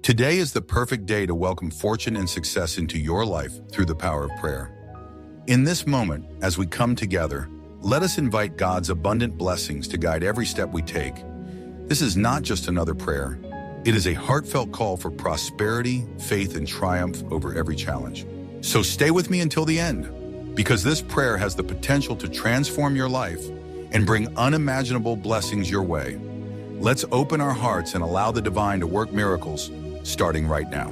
Today is the perfect day to welcome fortune and success into your life through the power of prayer. In this moment, as we come together, let us invite God's abundant blessings to guide every step we take. This is not just another prayer. It is a heartfelt call for prosperity, faith, and triumph over every challenge. So stay with me until the end, because this prayer has the potential to transform your life and bring unimaginable blessings your way. Let's open our hearts and allow the divine to work miracles, starting right now.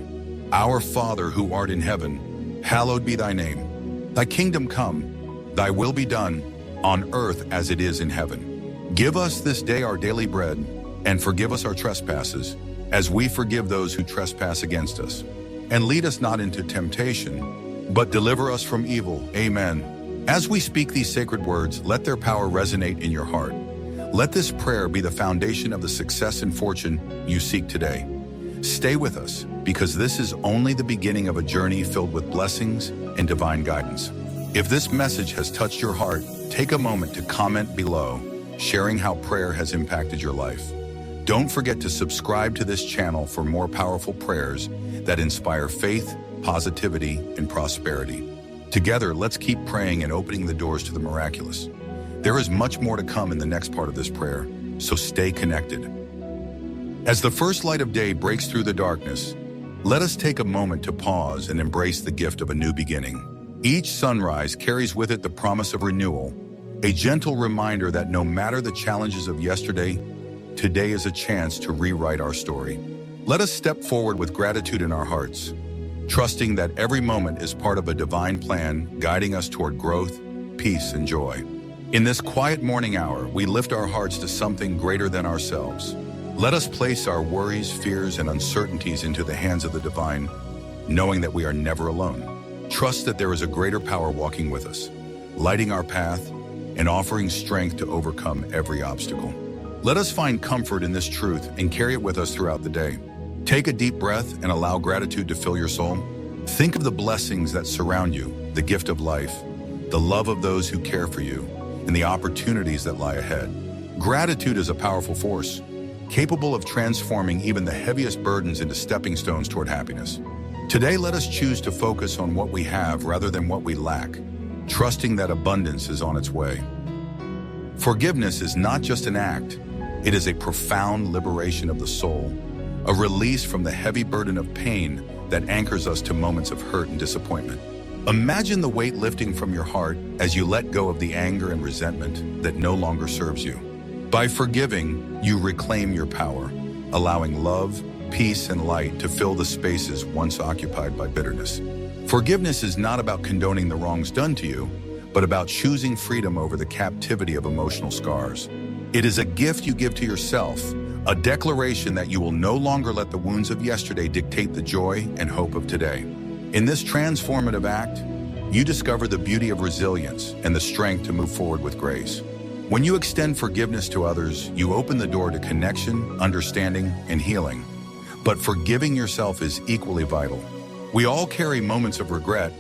Our Father who art in heaven, hallowed be thy name. Thy kingdom come, thy will be done, on earth as it is in heaven. Give us this day our daily bread, and forgive us our trespasses, as we forgive those who trespass against us. And lead us not into temptation, but deliver us from evil. Amen. As we speak these sacred words, let their power resonate in your heart. Let this prayer be the foundation of the success and fortune you seek today. Stay with us, because this is only the beginning of a journey filled with blessings and divine guidance. If this message has touched your heart, take a moment to comment below, sharing how prayer has impacted your life. Don't forget to subscribe to this channel for more powerful prayers that inspire faith, positivity, and prosperity. Together, let's keep praying and opening the doors to the miraculous. There is much more to come in the next part of this prayer, so stay connected. As the first light of day breaks through the darkness, let us take a moment to pause and embrace the gift of a new beginning. Each sunrise carries with it the promise of renewal, a gentle reminder that no matter the challenges of yesterday, today is a chance to rewrite our story. Let us step forward with gratitude in our hearts, trusting that every moment is part of a divine plan guiding us toward growth, peace, and joy. In this quiet morning hour, we lift our hearts to something greater than ourselves. Let us place our worries, fears, and uncertainties into the hands of the divine, knowing that we are never alone. Trust that there is a greater power walking with us, lighting our path and offering strength to overcome every obstacle. Let us find comfort in this truth and carry it with us throughout the day. Take a deep breath and allow gratitude to fill your soul. Think of the blessings that surround you, the gift of life, the love of those who care for you, and the opportunities that lie ahead. Gratitude is a powerful force, capable of transforming even the heaviest burdens into stepping stones toward happiness. Today, let us choose to focus on what we have rather than what we lack, trusting that abundance is on its way. Forgiveness is not just an act, it is a profound liberation of the soul, a release from the heavy burden of pain that anchors us to moments of hurt and disappointment. Imagine the weight lifting from your heart as you let go of the anger and resentment that no longer serves you. By forgiving, you reclaim your power, allowing love, peace, and light to fill the spaces once occupied by bitterness. Forgiveness is not about condoning the wrongs done to you, but about choosing freedom over the captivity of emotional scars. It is a gift you give to yourself, a declaration that you will no longer let the wounds of yesterday dictate the joy and hope of today. In this transformative act, you discover the beauty of resilience and the strength to move forward with grace. When you extend forgiveness to others, you open the door to connection, understanding, and healing. But forgiving yourself is equally vital. We all carry moments of regret,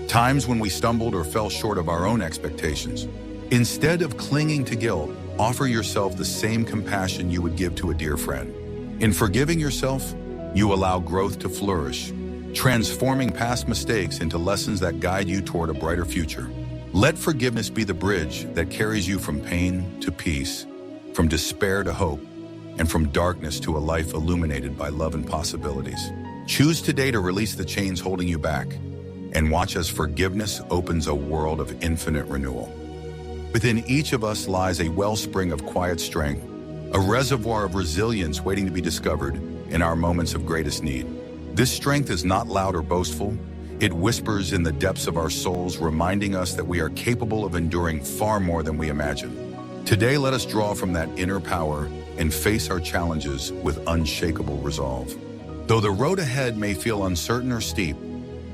times when we stumbled or fell short of our own expectations. Instead of clinging to guilt, offer yourself the same compassion you would give to a dear friend. In forgiving yourself, you allow growth to flourish, transforming past mistakes into lessons that guide you toward a brighter future. Let forgiveness be the bridge that carries you from pain to peace, from despair to hope, and from darkness to a life illuminated by love and possibilities. Choose today to release the chains holding you back, and watch as forgiveness opens a world of infinite renewal. Within each of us lies a wellspring of quiet strength, a reservoir of resilience waiting to be discovered in our moments of greatest need. This strength is not loud or boastful. It whispers in the depths of our souls, reminding us that we are capable of enduring far more than we imagine. Today, let us draw from that inner power and face our challenges with unshakable resolve. Though the road ahead may feel uncertain or steep,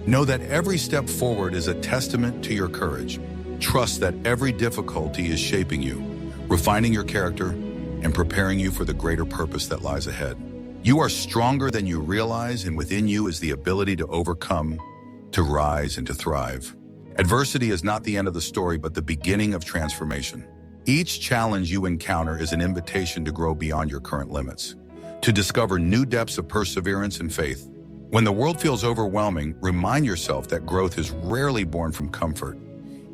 know that every step forward is a testament to your courage. Trust that every difficulty is shaping you, refining your character, and preparing you for the greater purpose that lies ahead. You are stronger than you realize, and within you is the ability to overcome, to rise, and to thrive. Adversity is not the end of the story, but the beginning of transformation. Each challenge you encounter is an invitation to grow beyond your current limits, to discover new depths of perseverance and faith. When the world feels overwhelming, remind yourself that growth is rarely born from comfort.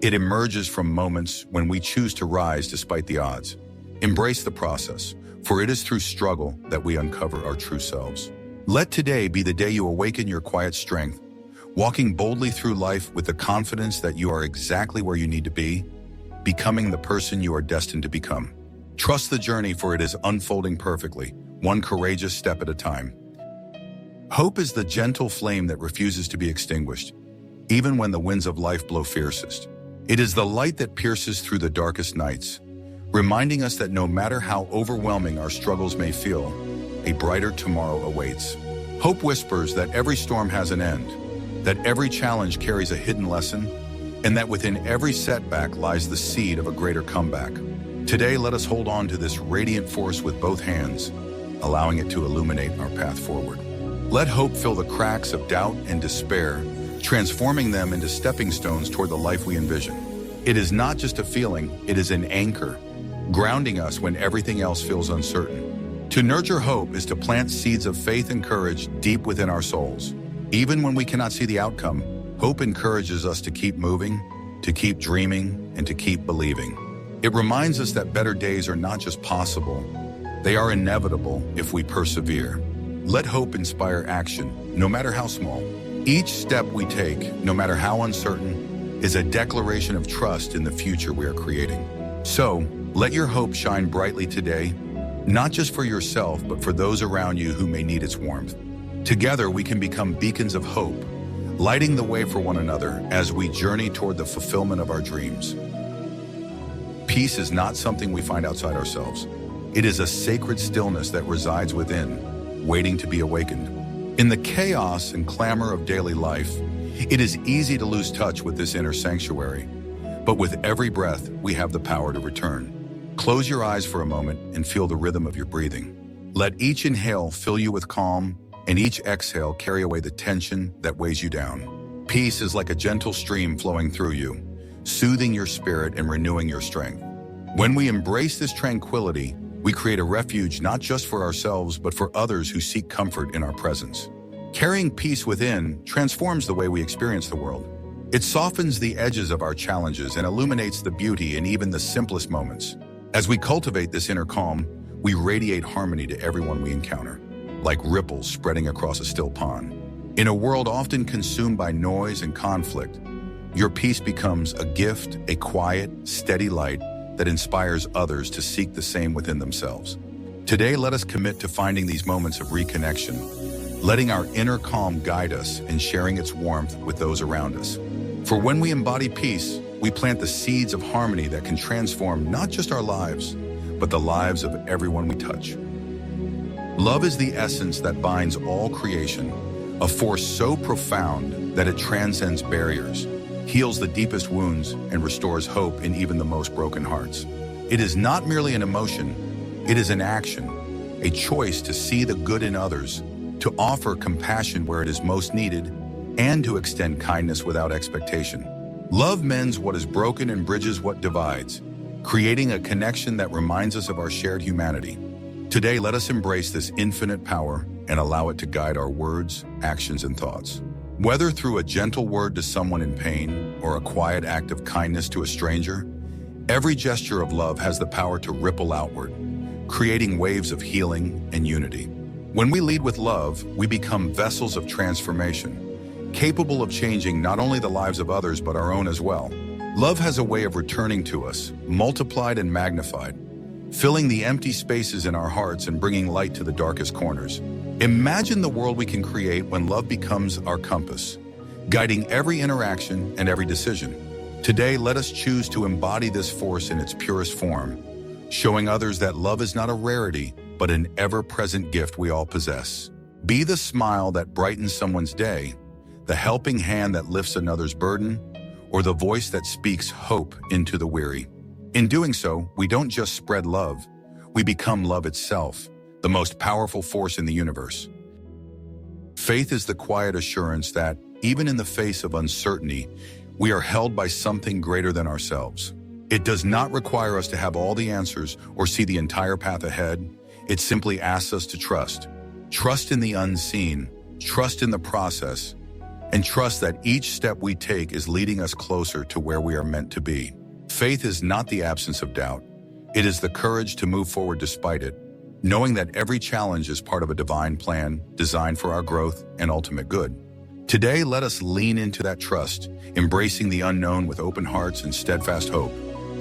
It emerges from moments when we choose to rise despite the odds. Embrace the process, for it is through struggle that we uncover our true selves. Let today be the day you awaken your quiet strength, walking boldly through life with the confidence that you are exactly where you need to be, becoming the person you are destined to become. Trust the journey, for it is unfolding perfectly, one courageous step at a time. Hope is the gentle flame that refuses to be extinguished, even when the winds of life blow fiercest. It is the light that pierces through the darkest nights, reminding us that no matter how overwhelming our struggles may feel, a brighter tomorrow awaits. Hope whispers that every storm has an end, that every challenge carries a hidden lesson, and that within every setback lies the seed of a greater comeback. Today, let us hold on to this radiant force with both hands, allowing it to illuminate our path forward. Let hope fill the cracks of doubt and despair, transforming them into stepping stones toward the life we envision. It is not just a feeling, it is an anchor, grounding us when everything else feels uncertain. To nurture hope is to plant seeds of faith and courage deep within our souls. Even when we cannot see the outcome, hope encourages us to keep moving, to keep dreaming, and to keep believing. It reminds us that better days are not just possible, they are inevitable if we persevere. Let hope inspire action, no matter how small. Each step we take, no matter how uncertain, is a declaration of trust in the future we are creating. So, let your hope shine brightly today, not just for yourself, but for those around you who may need its warmth. Together, we can become beacons of hope, lighting the way for one another as we journey toward the fulfillment of our dreams. Peace is not something we find outside ourselves. It is a sacred stillness that resides within, waiting to be awakened. In the chaos and clamor of daily life, it is easy to lose touch with this inner sanctuary. But with every breath, we have the power to return. Close your eyes for a moment and feel the rhythm of your breathing. Let each inhale fill you with calm, and each exhale carry away the tension that weighs you down. Peace is like a gentle stream flowing through you, soothing your spirit and renewing your strength. When we embrace this tranquility, we create a refuge not just for ourselves, but for others who seek comfort in our presence. Carrying peace within transforms the way we experience the world. It softens the edges of our challenges and illuminates the beauty in even the simplest moments. As we cultivate this inner calm, we radiate harmony to everyone we encounter, like ripples spreading across a still pond. In a world often consumed by noise and conflict, your peace becomes a gift, a quiet, steady light that inspires others to seek the same within themselves. Today, let us commit to finding these moments of reconnection, letting our inner calm guide us and sharing its warmth with those around us. For when we embody peace, we plant the seeds of harmony that can transform not just our lives, but the lives of everyone we touch. Love is the essence that binds all creation, a force so profound that it transcends barriers, heals the deepest wounds, and restores hope in even the most broken hearts. It is not merely an emotion, it is an action, a choice to see the good in others, to offer compassion where it is most needed, and to extend kindness without expectation. Love mends what is broken and bridges what divides, creating a connection that reminds us of our shared humanity. Today, let us embrace this infinite power and allow it to guide our words, actions, and thoughts. Whether through a gentle word to someone in pain or a quiet act of kindness to a stranger, every gesture of love has the power to ripple outward, creating waves of healing and unity. When we lead with love, we become vessels of transformation, capable of changing not only the lives of others but our own as well. Love has a way of returning to us, multiplied and magnified, filling the empty spaces in our hearts and bringing light to the darkest corners. Imagine the world we can create when love becomes our compass, guiding every interaction and every decision. Today, let us choose to embody this force in its purest form, showing others that love is not a rarity, but an ever-present gift we all possess. Be the smile that brightens someone's day, the helping hand that lifts another's burden, or the voice that speaks hope into the weary. In doing so, we don't just spread love, we become love itself, the most powerful force in the universe. Faith is the quiet assurance that, even in the face of uncertainty, we are held by something greater than ourselves. It does not require us to have all the answers or see the entire path ahead. It simply asks us to trust. Trust in the unseen, trust in the process, and trust that each step we take is leading us closer to where we are meant to be. Faith is not the absence of doubt. It is the courage to move forward despite it, knowing that every challenge is part of a divine plan designed for our growth and ultimate good. Today, let us lean into that trust, embracing the unknown with open hearts and steadfast hope.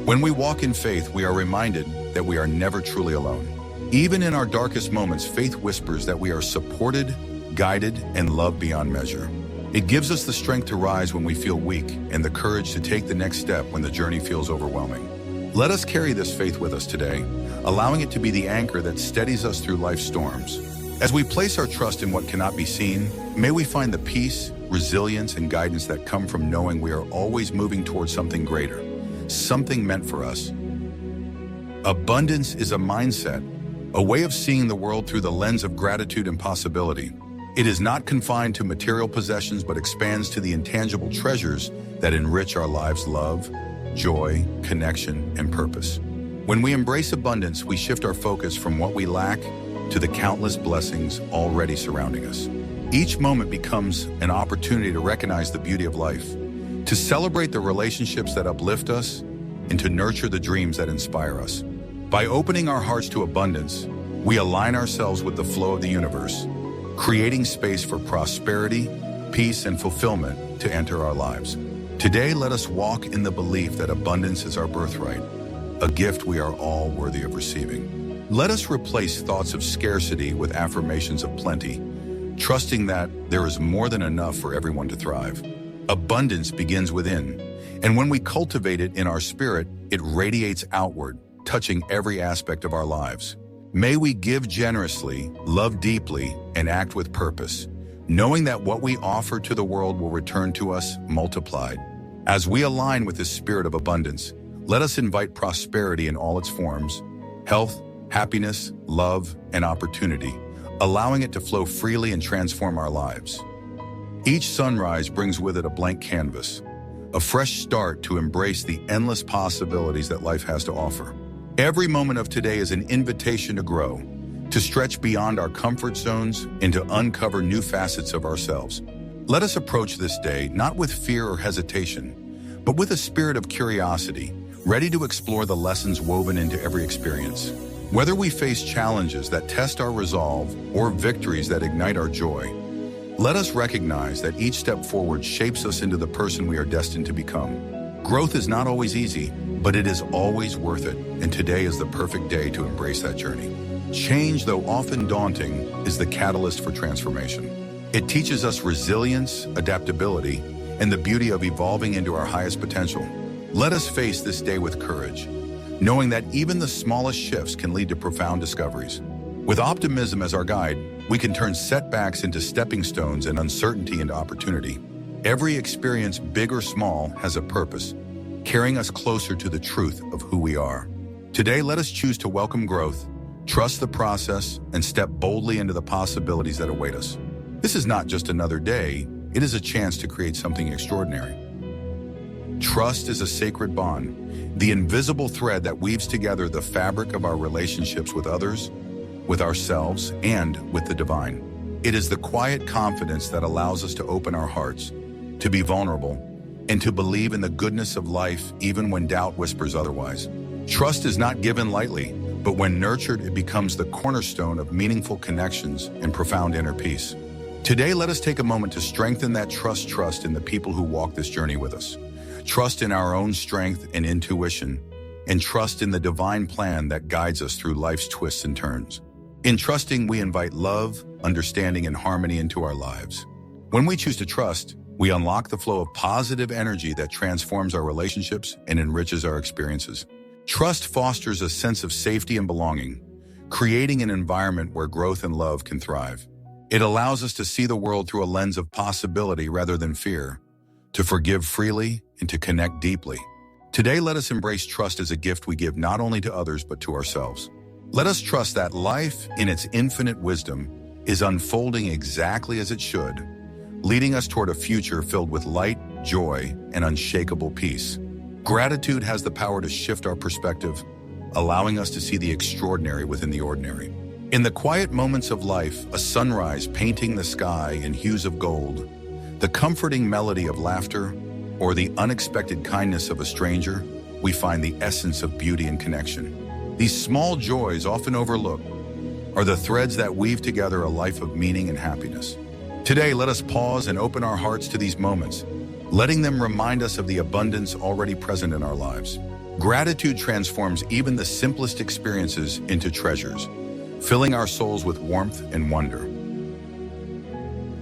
When we walk in faith, we are reminded that we are never truly alone. Even in our darkest moments, faith whispers that we are supported, guided, and loved beyond measure. It gives us the strength to rise when we feel weak and the courage to take the next step when the journey feels overwhelming. Let us carry this faith with us today, allowing it to be the anchor that steadies us through life's storms. As we place our trust in what cannot be seen, may we find the peace, resilience, and guidance that come from knowing we are always moving towards something greater, something meant for us. Abundance is a mindset, a way of seeing the world through the lens of gratitude and possibility. It is not confined to material possessions but expands to the intangible treasures that enrich our lives: love, joy, connection, and purpose. When we embrace abundance, we shift our focus from what we lack to the countless blessings already surrounding us. Each moment becomes an opportunity to recognize the beauty of life, to celebrate the relationships that uplift us, and to nurture the dreams that inspire us. By opening our hearts to abundance, we align ourselves with the flow of the universe, creating space for prosperity, peace, and fulfillment to enter our lives. Today, let us walk in the belief that abundance is our birthright, a gift we are all worthy of receiving. Let us replace thoughts of scarcity with affirmations of plenty, trusting that there is more than enough for everyone to thrive. Abundance begins within, and when we cultivate it in our spirit, it radiates outward, touching every aspect of our lives. May we give generously, love deeply, and act with purpose, knowing that what we offer to the world will return to us multiplied. As we align with this spirit of abundance, let us invite prosperity in all its forms: health, happiness, love, and opportunity, allowing it to flow freely and transform our lives. Each sunrise brings with it a blank canvas, a fresh start to embrace the endless possibilities that life has to offer. Every moment of today is an invitation to grow, to stretch beyond our comfort zones, and to uncover new facets of ourselves. Let us approach this day not with fear or hesitation, but with a spirit of curiosity, ready to explore the lessons woven into every experience. Whether we face challenges that test our resolve or victories that ignite our joy, let us recognize that each step forward shapes us into the person we are destined to become. Growth is not always easy, but it is always worth it, and today is the perfect day to embrace that journey. Change, though often daunting, is the catalyst for transformation. It teaches us resilience, adaptability, and the beauty of evolving into our highest potential. Let us face this day with courage, knowing that even the smallest shifts can lead to profound discoveries. With optimism as our guide, we can turn setbacks into stepping stones and uncertainty into opportunity. Every experience, big or small, has a purpose, carrying us closer to the truth of who we are. Today, let us choose to welcome growth, trust the process, and step boldly into the possibilities that await us. This is not just another day, it is a chance to create something extraordinary. Trust is a sacred bond, the invisible thread that weaves together the fabric of our relationships with others, with ourselves, and with the divine. It is the quiet confidence that allows us to open our hearts, to be vulnerable, and to believe in the goodness of life even when doubt whispers otherwise. Trust is not given lightly, but when nurtured, it becomes the cornerstone of meaningful connections and profound inner peace. Today, let us take a moment to strengthen that trust in the people who walk this journey with us. Trust in our own strength and intuition, and trust in the divine plan that guides us through life's twists and turns. In trusting, we invite love, understanding, and harmony into our lives. When we choose to trust, we unlock the flow of positive energy that transforms our relationships and enriches our experiences. Trust fosters a sense of safety and belonging, creating an environment where growth and love can thrive. It allows us to see the world through a lens of possibility rather than fear, to forgive freely, and to connect deeply. Today, let us embrace trust as a gift we give not only to others but to ourselves. Let us trust that life, in its infinite wisdom, is unfolding exactly as it should, leading us toward a future filled with light, joy, and unshakable peace. Gratitude has the power to shift our perspective, allowing us to see the extraordinary within the ordinary. In the quiet moments of life, a sunrise painting the sky in hues of gold, the comforting melody of laughter, or the unexpected kindness of a stranger, we find the essence of beauty and connection. These small joys, often overlooked, are the threads that weave together a life of meaning and happiness. Today, let us pause and open our hearts to these moments, letting them remind us of the abundance already present in our lives. Gratitude transforms even the simplest experiences into treasures, filling our souls with warmth and wonder.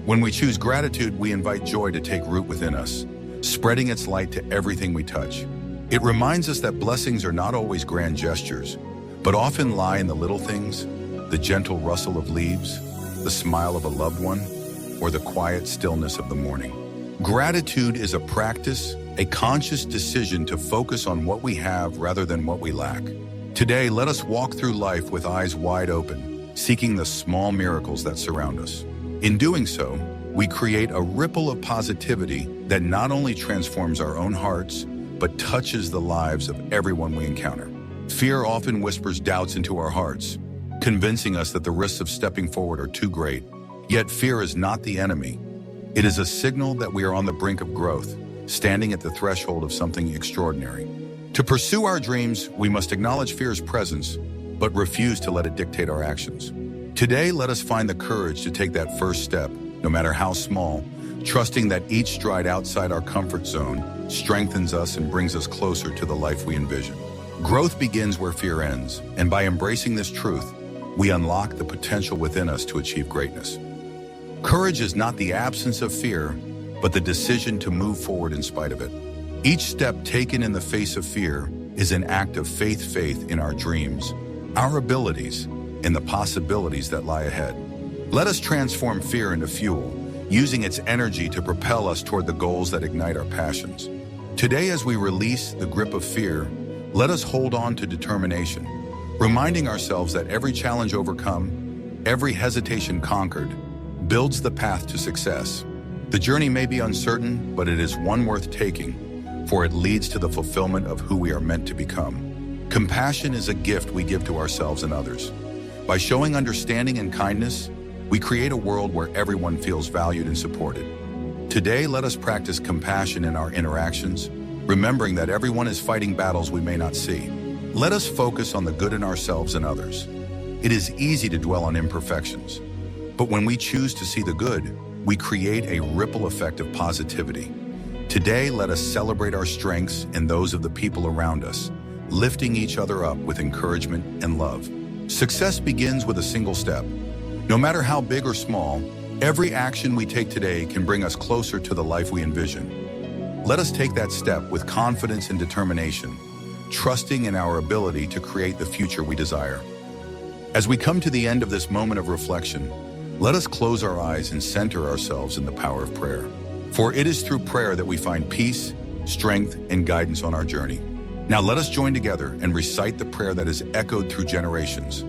When we choose gratitude, we invite joy to take root within us, spreading its light to everything we touch. It reminds us that blessings are not always grand gestures, but often lie in the little things, the gentle rustle of leaves, the smile of a loved one, or the quiet stillness of the morning. Gratitude is a practice, a conscious decision to focus on what we have rather than what we lack. Today, let us walk through life with eyes wide open, seeking the small miracles that surround us. In doing so, we create a ripple of positivity that not only transforms our own hearts, but touches the lives of everyone we encounter. Fear often whispers doubts into our hearts, convincing us that the risks of stepping forward are too great. Yet fear is not the enemy. It is a signal that we are on the brink of growth, standing at the threshold of something extraordinary. To pursue our dreams, we must acknowledge fear's presence, but refuse to let it dictate our actions. Today, let us find the courage to take that first step, no matter how small, trusting that each stride outside our comfort zone strengthens us and brings us closer to the life we envision. Growth begins where fear ends, and by embracing this truth, we unlock the potential within us to achieve greatness. Courage is not the absence of fear, but the decision to move forward in spite of it. Each step taken in the face of fear is an act of faith in our dreams, our abilities, and the possibilities that lie ahead. Let us transform fear into fuel, using its energy to propel us toward the goals that ignite our passions. Today, as we release the grip of fear, let us hold on to determination, reminding ourselves that every challenge overcome, every hesitation conquered, builds the path to success. The journey may be uncertain, but it is one worth taking, for it leads to the fulfillment of who we are meant to become. Compassion is a gift we give to ourselves and others. By showing understanding and kindness, we create a world where everyone feels valued and supported. Today, let us practice compassion in our interactions, remembering that everyone is fighting battles we may not see. Let us focus on the good in ourselves and others. It is easy to dwell on imperfections, but when we choose to see the good, we create a ripple effect of positivity. Today, let us celebrate our strengths and those of the people around us, lifting each other up with encouragement and love. Success begins with a single step. No matter how big or small, every action we take today can bring us closer to the life we envision. Let us take that step with confidence and determination, trusting in our ability to create the future we desire. As we come to the end of this moment of reflection, let us close our eyes and center ourselves in the power of prayer. For it is through prayer that we find peace, strength, and guidance on our journey. Now let us join together and recite the prayer that is echoed through generations,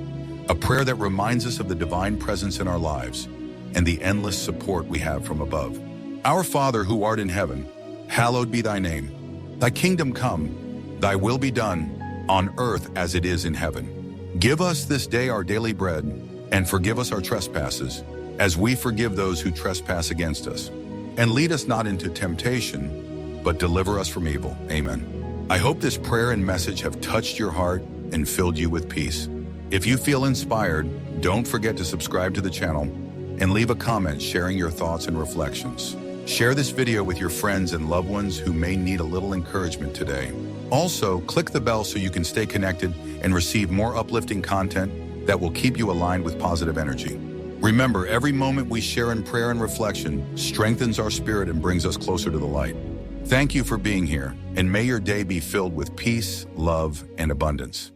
a prayer that reminds us of the divine presence in our lives and the endless support we have from above. Our Father who art in heaven, hallowed be thy name. Thy kingdom come, thy will be done, on earth as it is in heaven. Give us this day our daily bread, and forgive us our trespasses, as we forgive those who trespass against us. And lead us not into temptation, but deliver us from evil. Amen. I hope this prayer and message have touched your heart and filled you with peace. If you feel inspired, don't forget to subscribe to the channel and leave a comment sharing your thoughts and reflections. Share this video with your friends and loved ones who may need a little encouragement today. Also, click the bell so you can stay connected and receive more uplifting content that will keep you aligned with positive energy. Remember, every moment we share in prayer and reflection strengthens our spirit and brings us closer to the light. Thank you for being here, and may your day be filled with peace, love, and abundance.